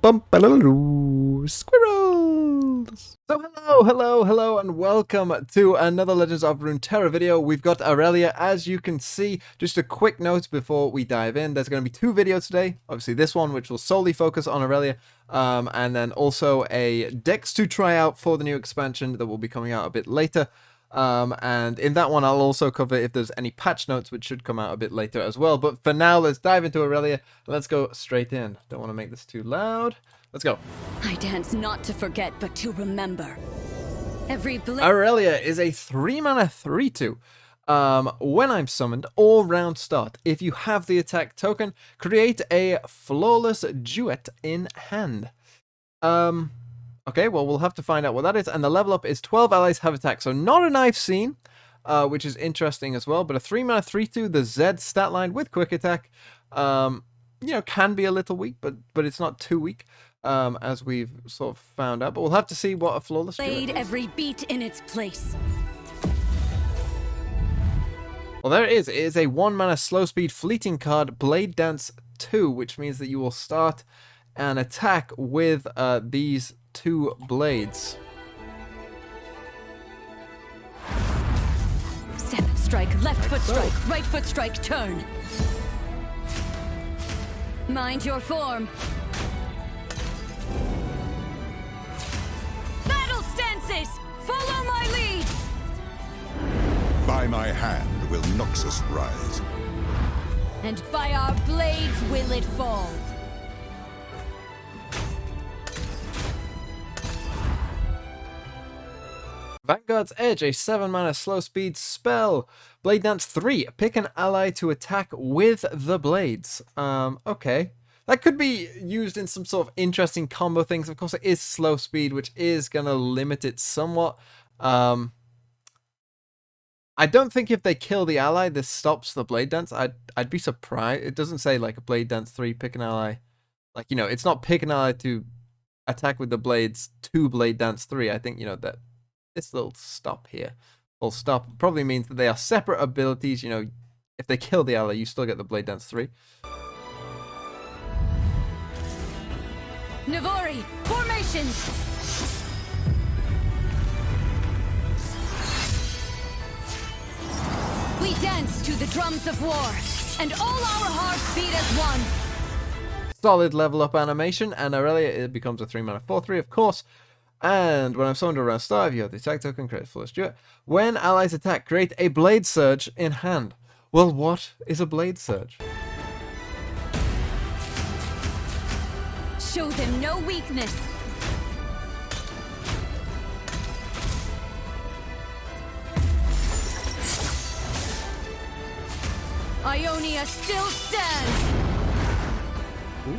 Squirrels! So hello, and welcome to another Legends of Runeterra video. We've got Irelia, as you can see. Just a quick note before we dive in. There's going to be two videos today. Obviously this one, which will solely focus on Irelia, and then also a Dex to try out for the new expansion that will be coming out a bit later. And in that one, I'll also cover if there's any patch notes, which should come out a bit later as well. But for now, let's dive into Irelia. Let's go straight in. Don't want to make this too loud. Let's go. I dance not to forget, but to remember. Irelia is a 3-mana 3/2. When I'm summoned or round start, if you have the attack token, create a flawless duet in hand. Okay, well, we'll have to find out what that is. And the level up is 12 allies have attack. So not an I've seen, which is interesting as well. But a 3-mana 3/2, the Z stat line with quick attack, can be a little weak, but it's not too weak, as we've sort of found out. But we'll have to see what a flawless played every beat in its place. Well, there it is. It is a 1-mana slow speed fleeting card, Blade Dance 2, which means that you will start an attack with these two blades. Step, strike, left foot strike, right foot strike, turn. Mind your form. Battle stances! Follow my lead! By my hand will Noxus rise. And by our blades will it fall. Vanguard's Edge, a 7-mana slow speed spell. Blade Dance 3, pick an ally to attack with the blades. Okay. That could be used in some sort of interesting combo things. Of course, it is slow speed, which is going to limit it somewhat. I don't think if they kill the ally, this stops the Blade Dance. I'd be surprised. It doesn't say like a Blade Dance 3, pick an ally. Like, it's not pick an ally to attack with the blades to Blade Dance 3. I think, that this little stop here, full stop, probably means that they are separate abilities. If they kill the ally, you still get the Blade Dance 3. Navori, formations! We dance to the drums of war, and all our hearts beat as one. Solid level up animation, and Irelia, it becomes a 3-mana 4/3, of course. And when I'm summoned around start, you have the attack token, create a flawless duet. When allies attack, create a Blade Surge in hand. Well, what is a Blade Surge? Show them no weakness. Ionia still stands. Ooh.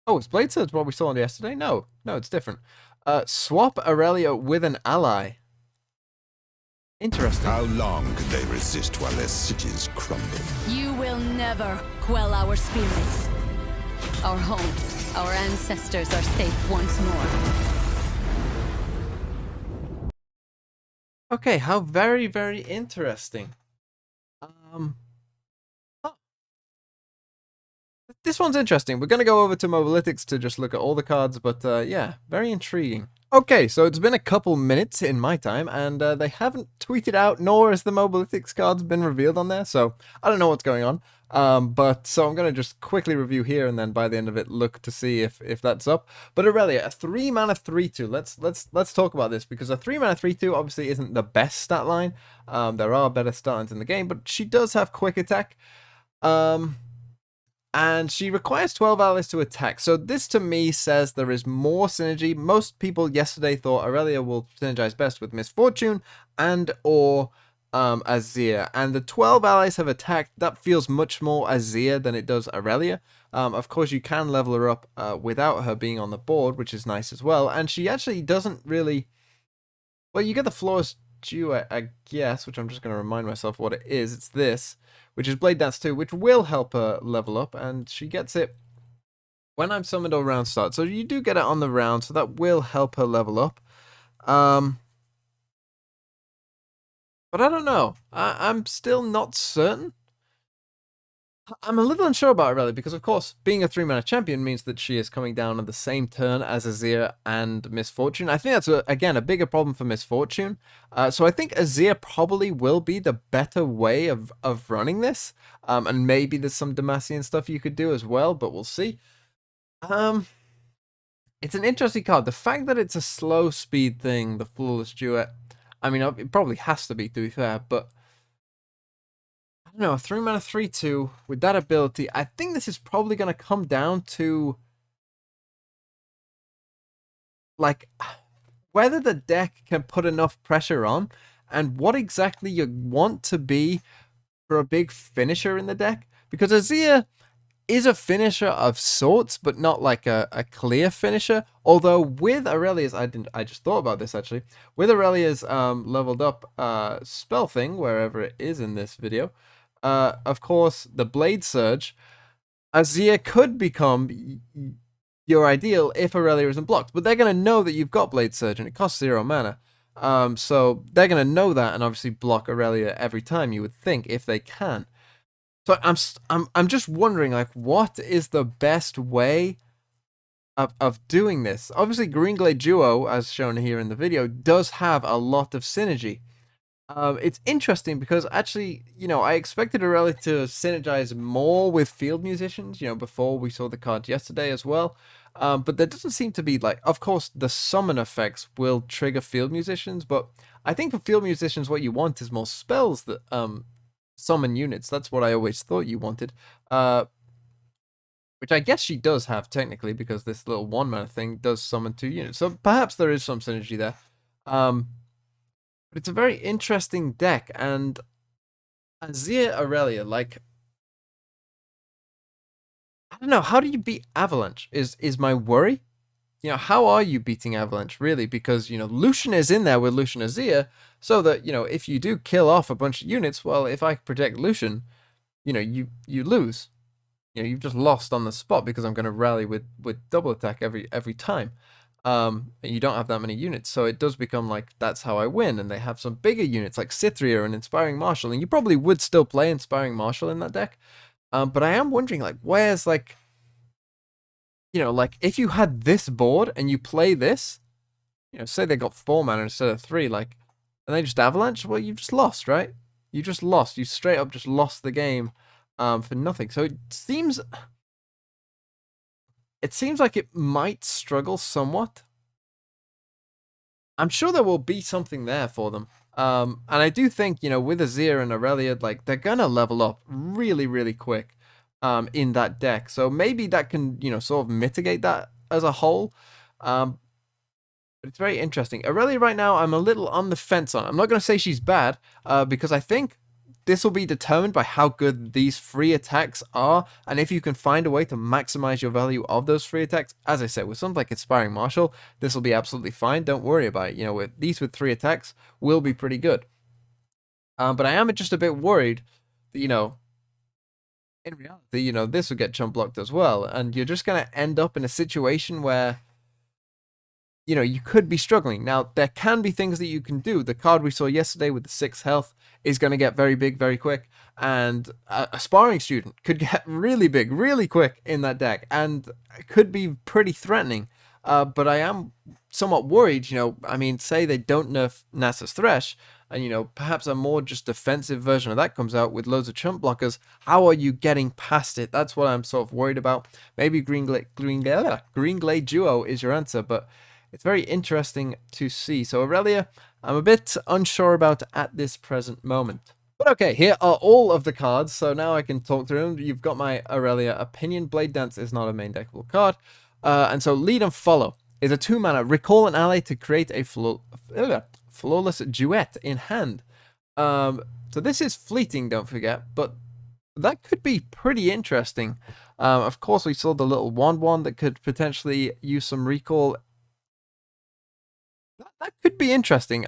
Oh, is Blade Surge what we saw yesterday? No, it's different. Swap Irelia with an ally. Interesting. How long can they resist while their cities crumble? You will never quell our spirits. Our home, our ancestors are safe once more. Okay, how very, very interesting. This one's interesting. We're going to go over to Mobalytics to just look at all the cards, but yeah, very intriguing. Okay, so it's been a couple minutes in my time, and they haven't tweeted out, nor has the Mobalytics cards been revealed on there, so I don't know what's going on. So I'm going to just quickly review here, and then by the end of it, look to see if that's up. But Irelia, a 3-mana 3/2. Let's talk about this, because a 3-mana 3/2 obviously isn't the best stat line. There are better stat lines in the game, but she does have quick attack. And she requires 12 allies to attack. So this to me says there is more synergy. Most people yesterday thought Irelia will synergize best with Misfortune and or Azir. And the 12 allies have attacked. That feels much more Azir than it does Irelia. Of course, you can level her up without her being on the board, which is nice as well. And she actually doesn't really... Well, you get the flawless duet, I guess, which I'm just going to remind myself what it is. It's this, which is Blade Dance 2, which will help her level up, and she gets it when I'm summoned or round start. So you do get it on the round, so that will help her level up. But I don't know. I'm still not certain. I'm a little unsure about Irelia because, of course, being a 3-mana champion means that she is coming down on the same turn as Azir and Miss Fortune. I think that's, again, a bigger problem for Miss Fortune. So I think Azir probably will be the better way of running this. And maybe there's some Demacian stuff you could do as well, but we'll see. It's an interesting card. The fact that it's a slow speed thing, the Flawless Duet, I mean, it probably has to be fair, but I don't know, a 3-mana 3/2 with that ability. I think this is probably going to come down to like whether the deck can put enough pressure on and what exactly you want to be for a big finisher in the deck. Because Azir is a finisher of sorts, but not like a clear finisher. Although with Irelia's, I just thought about this actually. With Irelia's leveled up spell thing, wherever it is in this video, of course, the Blade Surge, Azir could become your ideal if Irelia isn't blocked. But they're going to know that you've got Blade Surge and it costs 0 mana. So they're going to know that and obviously block Irelia every time, you would think, if they can. So I'm just wondering, like, what is the best way of doing this? Obviously, Greenglade Duo, as shown here in the video, does have a lot of synergy. It's interesting because actually, I expected Irelia to synergize more with field musicians, before we saw the card yesterday as well. But there doesn't seem to be, like, of course, the summon effects will trigger field musicians, but I think for field musicians, what you want is more spells that summon units. That's what I always thought you wanted. Which I guess she does have technically because this little 1-mana thing does summon 2 units. So perhaps there is some synergy there. But it's a very interesting deck, and Azir Irelia, like, I don't know, how do you beat Avalanche is my worry. How are you beating Avalanche, really? Because, Lucian is in there with Lucian Azir, so that, if you do kill off a bunch of units, well, if I protect Lucian, you lose. You've just lost on the spot because I'm going to rally with double attack every time. And you don't have that many units, so it does become like, that's how I win, and they have some bigger units like Cithria and Inspiring Marshal, and you probably would still play Inspiring Marshal in that deck. But I am wondering, like, where's, like, like, if you had this board and you play this, say they got 4 mana instead of 3, like, and they just Avalanche, well, you've just lost, right? You just lost. You straight up just lost the game for nothing. So it seems like it might struggle somewhat. I'm sure there will be something there for them. And I do think, with Azir and Irelia, like, they're gonna level up really, really quick. In that deck, so maybe that can sort of mitigate that as a whole. But it's very interesting. Irelia right now, I'm a little on the fence on. I'm not going to say she's bad, because I think this will be determined by how good these free attacks are, and if you can find a way to maximize your value of those free attacks. As I said, with something like Inspiring Marshal, this will be absolutely fine. Don't worry about it. With 3 attacks will be pretty good. But I am just a bit worried that in reality, this will get chump blocked as well, and you're just going to end up in a situation where, you could be struggling. Now, there can be things that you can do. The card we saw yesterday with the 6 health is going to get very big very quick, and a sparring student could get really big really quick in that deck, and could be pretty threatening. But I am somewhat worried, I mean, say they don't nerf Nasa's Thresh, and, perhaps a more just defensive version of that comes out with loads of chump blockers. How are you getting past it? That's what I'm sort of worried about. Maybe Greenglade Duo is your answer, but it's very interesting to see. So Irelia, I'm a bit unsure about at this present moment. But okay, here are all of the cards, so now I can talk through them. You've got my Irelia opinion. Blade Dance is not a main deckable card. And so Lead and Follow is a 2-mana. Recall an ally to create a flawless duet in hand. So this is fleeting, don't forget, but that could be pretty interesting. Of course, we saw the little wand that could potentially use some recall. That could be interesting.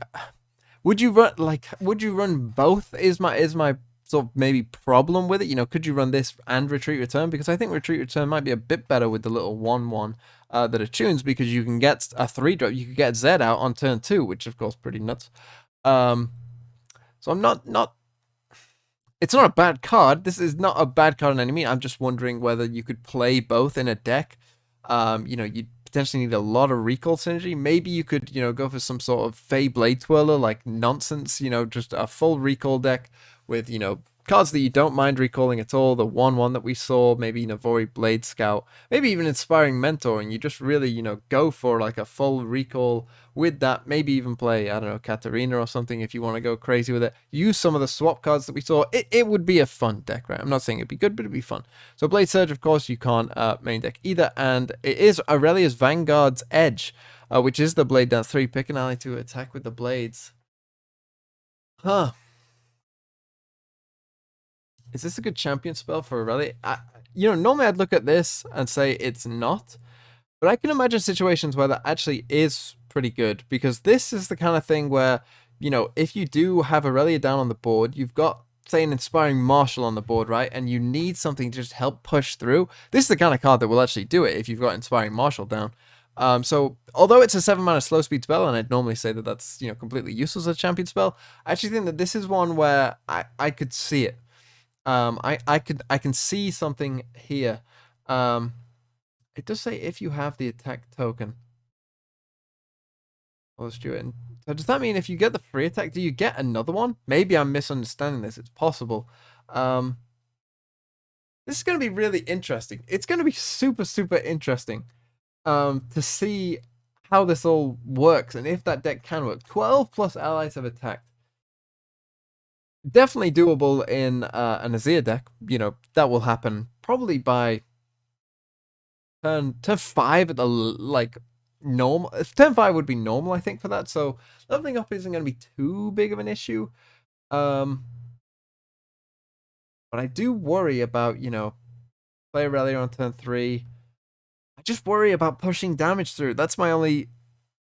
Would you run both? Is my sort of maybe problem with it? Could you run this and Retreat Return? Because I think Retreat Return might be a bit better with the little 1/1 that attunes, because you can get a 3-drop. You could get Zed out on turn 2, which of course pretty nuts. So I'm not. it's not a bad card. This is not a bad card in any means. I'm just wondering whether you could play both in a deck. You potentially need a lot of recall synergy. Maybe you could, go for some sort of Fey Blade Twirler like nonsense, just a full recall deck with, cards that you don't mind recalling at all. The 1/1 that we saw, maybe Navori Blade Scout, maybe even Inspiring Mentor, and you just really, go for like a full recall with that. Maybe even play, I don't know, Katarina or something if you want to go crazy with it. Use some of the swap cards that we saw. It would be a fun deck, right? I'm not saying it'd be good, but it'd be fun. So Blade Surge, of course, you can't main deck either, and it is Irelia's Vanguard's Edge, which is the Blade Dance 3. Pick an ally to attack with the blades. Huh. Is this a good champion spell for Irelia? Normally I'd look at this and say it's not, but I can imagine situations where that actually is pretty good, because this is the kind of thing where, if you do have Irelia down on the board, you've got, say, an Inspiring Marshal on the board, right? And you need something to just help push through. This is the kind of card that will actually do it if you've got Inspiring Marshal down. So although it's a 7-mana slow speed spell, and I'd normally say that that's, completely useless as a champion spell, I actually think that this is one where I could see it. I can see something here. It does say if you have the attack token. Let's do it. So does that mean if you get the free attack, do you get another one? Maybe I'm misunderstanding this. It's possible. This is going to be really interesting. It's going to be super, super interesting to see how this all works and if that deck can work. 12 plus allies have attacked. Definitely doable in an Azir deck. That will happen probably by turn 5 at the normal. Turn 5 would be normal, I think, for that. So leveling up isn't going to be too big of an issue. But I do worry about, play Irelia on turn 3. I just worry about pushing damage through. That's my only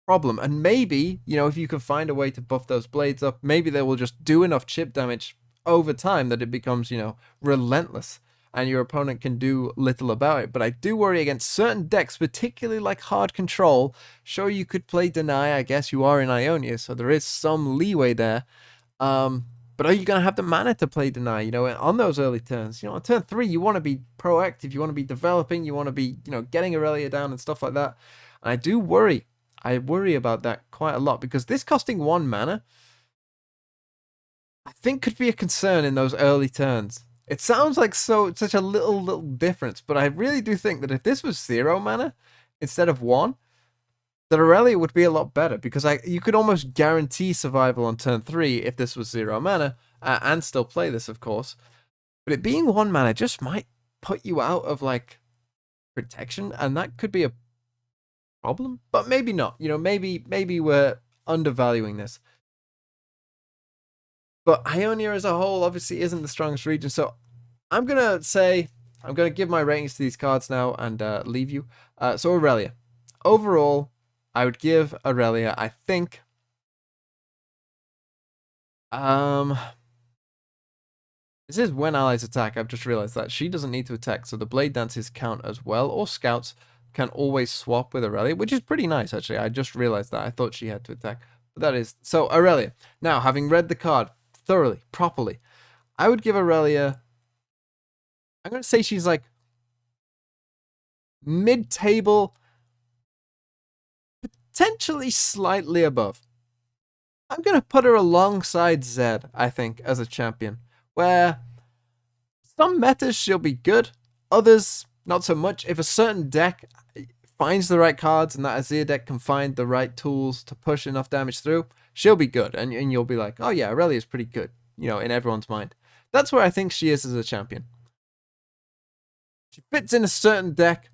problem. And maybe, if you can find a way to buff those blades up, maybe they will just do enough chip damage over time that it becomes, relentless, and your opponent can do little about it. But I do worry against certain decks, particularly like Hard Control. Sure, you could play Deny. I guess you are in Ionia, so there is some leeway there. But are you going to have the mana to play Deny, on those early turns? On turn 3, you want to be proactive, you want to be developing, you want to be, getting Irelia down and stuff like that. And I do worry. I worry about that quite a lot, because this costing 1 mana, I think, could be a concern in those early turns. It sounds like such a little difference, but I really do think that if this was 0 mana instead of 1, that Irelia would be a lot better, because you could almost guarantee survival on turn 3 if this was 0 mana, and still play this, of course. But it being 1 mana just might put you out of protection, and that could be a problem, but maybe not. Maybe we're undervaluing this. But Ionia as a whole obviously isn't the strongest region, so I'm gonna give my ratings to these cards now and leave you. So Irelia, overall, I would give Irelia, I think, this is when allies attack. I've just realized that she doesn't need to attack, so the blade dances count as well, or scouts can always swap with Irelia, which is pretty nice, actually. I just realized that. I thought she had to attack. But that is... So, Irelia. Now, having read the card thoroughly, properly, I would give Irelia... I'm going to say she's mid-table, potentially slightly above. I'm going to put her alongside Zed, I think, as a champion, where some metas she'll be good, others not so much. If a certain deck finds the right cards and that Azir deck can find the right tools to push enough damage through, she'll be good, and you'll be like, oh yeah, Irelia is pretty good, in everyone's mind. That's where I think she is as a champion. She fits in a certain deck,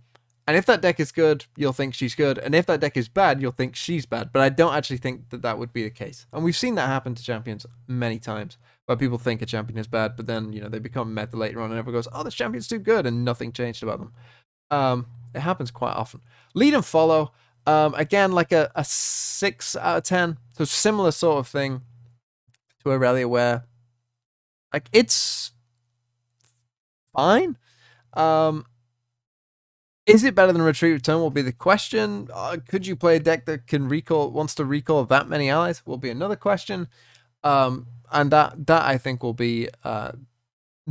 and if that deck is good, you'll think she's good, and if that deck is bad, you'll think she's bad. But I don't actually think that would be the case. And we've seen that happen to champions many times, where people think a champion is bad, but then, they become meta later on, and everyone goes, oh, this champion's too good, and nothing changed about them. It happens quite often. Lead and follow, again, like a 6 out of 10. So similar sort of thing to Irelia, where, it's fine. Is it better than Retreat Return will be the question. Could you play a deck that wants to recall that many allies will be another question. And that I think will be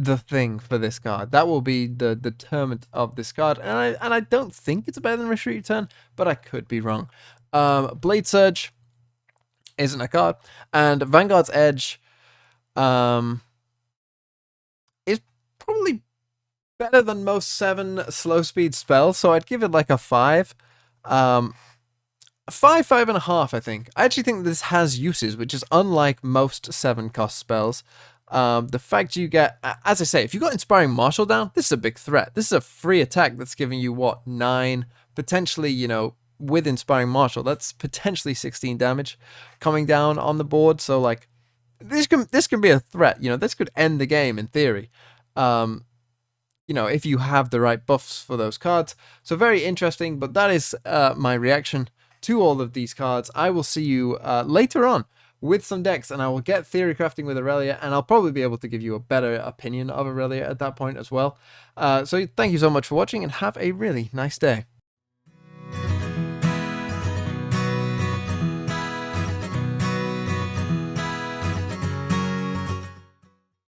the thing for this card. That will be the determinant of this card. And I don't think it's better than Retreat Return, but I could be wrong. Blade Surge isn't a card, and Vanguard's Edge is probably better than most 7 slow speed spells, so I'd give it like a 5. 5.5, I think. I actually think this has uses, which is unlike most 7 cost spells. The fact you get, as I say, if you got Inspiring Martial down, this is a big threat. This is a free attack that's giving you, what, 9, potentially, you know, with Inspiring Martial, that's potentially 16 damage coming down on the board. So, like, this can be a threat. You know, this could end the game in theory. You know, if you have the right buffs for those cards. So very interesting, but that is my reaction to all of these cards. I will see you later on with some decks, and I will get theory crafting with Irelia, and I'll probably be able to give you a better opinion of Irelia at that point as well. So thank you so much for watching, and have a really nice day.